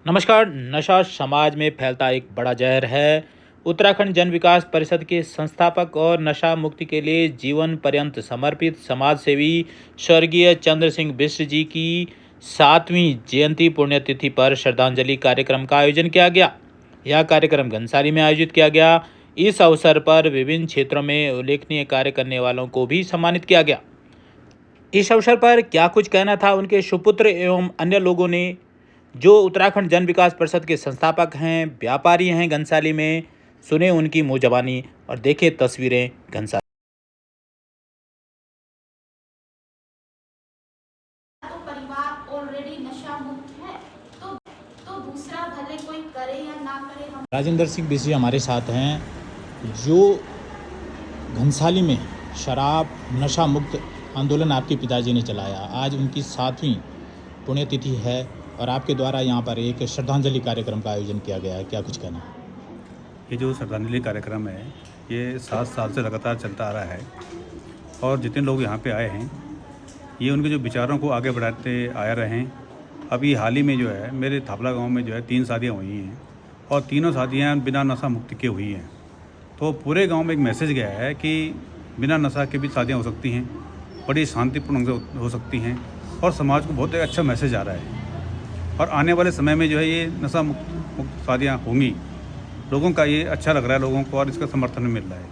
नमस्कार। नशा समाज में फैलता एक बड़ा जहर है। उत्तराखंड जन विकास परिषद के संस्थापक और नशा मुक्ति के लिए जीवन पर्यंत समर्पित समाज सेवी स्वर्गीय चंद्र सिंह बिष्ट जी की 7वीं जयंती पुण्यतिथि पर श्रद्धांजलि कार्यक्रम का आयोजन किया गया। यह कार्यक्रम घनसाली में आयोजित किया गया। इस अवसर पर विभिन्न क्षेत्रों में उल्लेखनीय कार्य करने वालों को भी सम्मानित किया गया। इस अवसर पर क्या कुछ कहना था उनके सुपुत्र एवं अन्य लोगों ने, जो उत्तराखंड जन विकास परिषद के संस्थापक हैं, व्यापारी हैं घनसाली में। सुने उनकी मुँह जबानी और देखे तस्वीरें घनसाली। तो परिवार ऑलरेडी नशा मुक्त है, तो दूसरा भले कोई करे या ना करे। हम राजेंद्र सिंह बिष्ट जी हमारे साथ हैं, जो घनसाली में शराब नशा मुक्त आंदोलन आपके पिताजी ने चलाया। आज उनकी 7वीं पुण्यतिथि है और आपके द्वारा यहाँ पर एक श्रद्धांजलि कार्यक्रम का आयोजन किया गया है। क्या कुछ कहना है? ये जो श्रद्धांजलि कार्यक्रम है ये 7 साल से लगातार चलता आ रहा है और जितने लोग यहाँ पे आए हैं ये उनके जो विचारों को आगे बढ़ाते आ रहे हैं। अभी हाल ही में जो है मेरे थापला गांव में जो है 3 शादियाँ हुई हैं और तीनों शादियाँ बिना नशा मुक्ति के हुई हैं। तो पूरे गांव में एक मैसेज गया है कि बिना नशा के भी शादियाँ हो सकती हैं, बड़ी शांतिपूर्ण ढंग से हो सकती हैं और समाज को बहुत एक अच्छा मैसेज आ रहा है। और आने वाले समय में जो है ये नशा मुक्त शादियाँ होंगी। लोगों का ये अच्छा लग रहा है लोगों को और इसका समर्थन मिल रहा है।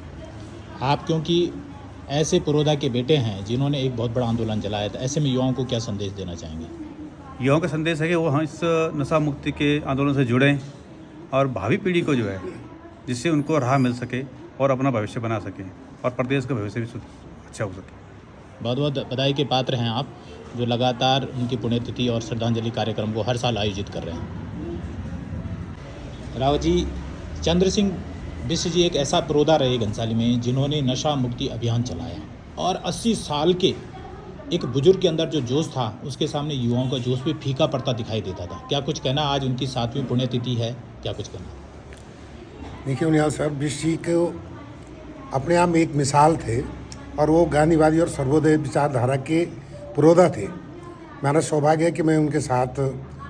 आप क्योंकि ऐसे पुरोधा के बेटे हैं जिन्होंने एक बहुत बड़ा आंदोलन चलाया था, ऐसे में युवाओं को क्या संदेश देना चाहेंगे? युवाओं का संदेश है कि वो इस नशा मुक्ति के आंदोलन से जुड़ें और भावी पीढ़ी को जो है जिससे उनको राह मिल सके और अपना भविष्य बना सकें और प्रदेश का भविष्य भी अच्छा हो सके। बहुत बहुत बधाई के पात्र हैं आप, जो लगातार उनकी पुण्यतिथि और श्रद्धांजलि कार्यक्रम को हर साल आयोजित कर रहे हैं। राव जी, चंद्र सिंह बिष्ट जी एक ऐसा पुरोधा रहे घनसाली में जिन्होंने नशा मुक्ति अभियान चलाया और 80 साल के एक बुजुर्ग के अंदर जो जोश था उसके सामने युवाओं का जोश भी फीका पड़ता दिखाई देता था। क्या कुछ कहना? आज उनकी 7वीं पुण्यतिथि है, क्या कुछ कहना? देखिए उन्हें सर बिष्ट जी को अपने आप में एक मिसाल थे और वो गांधीवादी और सर्वोदय विचारधारा के पुरोधा थे। मेरा सौभाग्य है कि मैं उनके साथ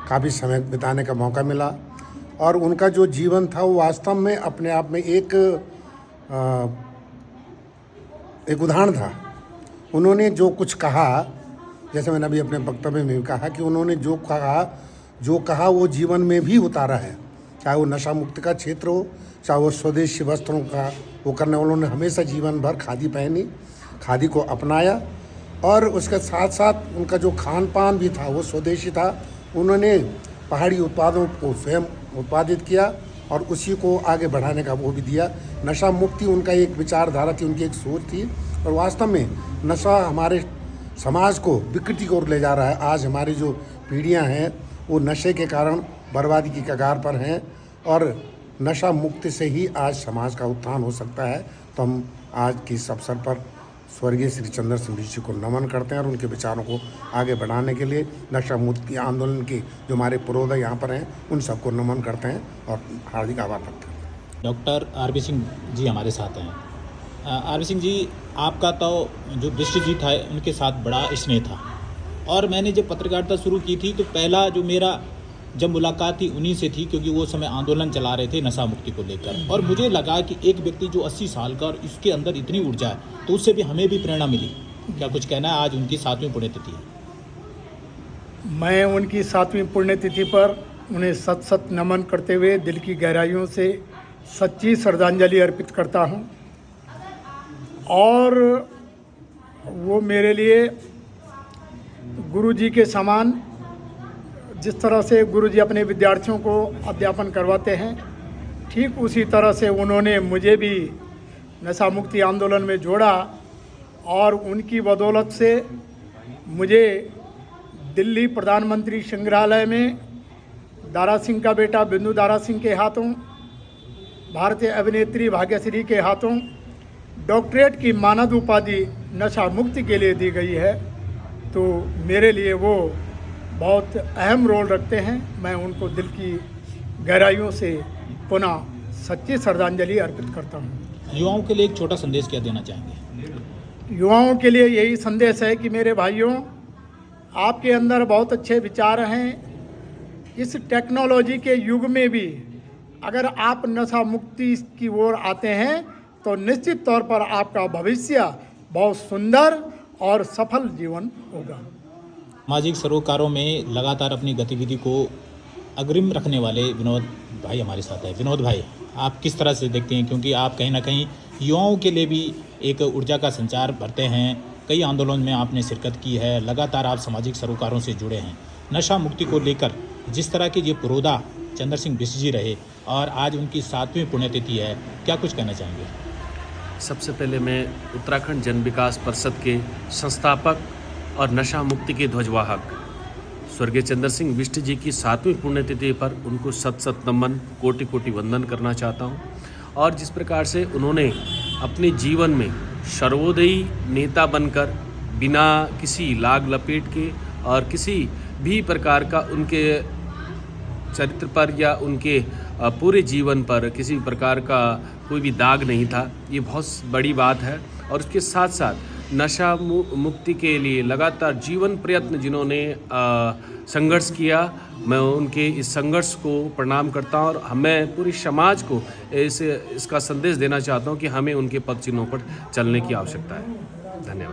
काफ़ी समय बिताने का मौका मिला और उनका जो जीवन था वो वास्तव में अपने आप में एक उदाहरण था। उन्होंने जो कुछ कहा, जैसे मैंने अभी अपने वक्तव्य में कहा कि उन्होंने जो कहा वो जीवन में भी उतारा है। चाहे वो नशा मुक्ति का क्षेत्र हो, चाहे वो स्वदेशी वस्त्रों का वो करने वालों ने हमेशा जीवन भर खादी पहनी, खादी को अपनाया और उसके साथ साथ उनका जो खान पान भी था वो स्वदेशी था। उन्होंने पहाड़ी उत्पादों को स्वयं उत्पादित किया और उसी को आगे बढ़ाने का वो भी दिया। नशा मुक्ति उनका एक विचारधारा थी, उनकी एक सोच थी और वास्तव में नशा हमारे समाज को विकृति की ओर ले जा रहा है। आज हमारी जो पीढ़ियां हैं वो नशे के कारण बर्बादी की कगार पर हैं और नशा मुक्ति से ही आज समाज का उत्थान हो सकता है। तो हम आज की इस अवसर पर स्वर्गीय श्री चंद्र सिंह बिष्ट जी को नमन करते हैं और उनके विचारों को आगे बढ़ाने के लिए नशा मुक्ति आंदोलन के जो हमारे पुरोधा यहाँ पर हैं उन सबको नमन करते हैं और हार्दिक आभार व्यक्त करते हैं। Doctor RB. सिंह जी हमारे साथ हैं। आर.बी. सिंह जी, आपका तो जो बिष्ट जी था उनके साथ बड़ा स्नेह था और मैंने जब पत्रकारिता शुरू की थी तो पहला जो मेरा जब मुलाकात थी उन्हीं से थी, क्योंकि वो समय आंदोलन चला रहे थे नशा मुक्ति को लेकर और मुझे लगा कि एक व्यक्ति जो 80 साल का और इसके अंदर इतनी ऊर्जा है तो उससे भी हमें भी प्रेरणा मिली। क्या कुछ कहना है? आज उनकी 7वीं पुण्यतिथि है। मैं उनकी 7वीं पुण्यतिथि पर उन्हें सत सत नमन करते हुए दिल की गहराइयों से सच्ची श्रद्धांजलि अर्पित करता हूं और वो मेरे लिए गुरु जी के समान, जिस तरह से गुरु जी अपने विद्यार्थियों को अध्यापन करवाते हैं ठीक उसी तरह से उन्होंने मुझे भी नशा मुक्ति आंदोलन में जोड़ा और उनकी बदौलत से मुझे दिल्ली प्रधानमंत्री संग्रहालय में दारा सिंह का बेटा बिंदु दारा सिंह के हाथों, भारतीय अभिनेत्री भाग्यश्री के हाथों डॉक्टरेट की मानद उपाधि नशा मुक्ति के लिए दी गई है। तो मेरे लिए वो बहुत अहम रोल रखते हैं। मैं उनको दिल की गहराइयों से पुनः सच्ची श्रद्धांजलि अर्पित करता हूँ। युवाओं के लिए एक छोटा संदेश क्या देना चाहेंगे? युवाओं के लिए यही संदेश है कि मेरे भाइयों, आपके अंदर बहुत अच्छे विचार हैं इस टेक्नोलॉजी के युग में भी अगर आप नशा मुक्ति की ओर आते हैं तो निश्चित तौर पर आपका भविष्य बहुत सुंदर और सफल जीवन होगा। सामाजिक सरोकारों में लगातार अपनी गतिविधि को अग्रिम रखने वाले विनोद भाई हमारे साथ है। विनोद भाई, आप किस तरह से देखते हैं, क्योंकि आप कहीं ना कहीं युवाओं के लिए भी एक ऊर्जा का संचार भरते हैं, कई आंदोलन में आपने शिरकत की है, लगातार आप सामाजिक सरोकारों से जुड़े हैं। नशा मुक्ति को लेकर जिस तरह के ये पुरोधा चंद्र सिंह बिष्ट जी रहे और आज उनकी 7वीं पुण्यतिथि है, क्या कुछ कहना चाहेंगे? सबसे पहले मैं उत्तराखंड जन विकास परिषद के संस्थापक और नशा मुक्ति के ध्वजवाहक स्वर्गीय चंद्र सिंह बिष्ट जी की 7वीं पुण्यतिथि पर उनको सत नमन, कोटि कोटि वंदन करना चाहता हूँ। और जिस प्रकार से उन्होंने अपने जीवन में सर्वोदयी नेता बनकर बिना किसी लाग लपेट के और किसी भी प्रकार का उनके चरित्र पर या उनके पूरे जीवन पर किसी प्रकार का कोई भी दाग नहीं था, ये बहुत बड़ी बात है। और उसके साथ साथ नशा मुक्ति के लिए लगातार जीवन प्रयत्न जिन्होंने संघर्ष किया, मैं उनके इस संघर्ष को प्रणाम करता हूँ और मैं पूरी समाज को इसका संदेश देना चाहता हूँ कि हमें उनके पद चिन्हों पर चलने की आवश्यकता है। धन्यवाद।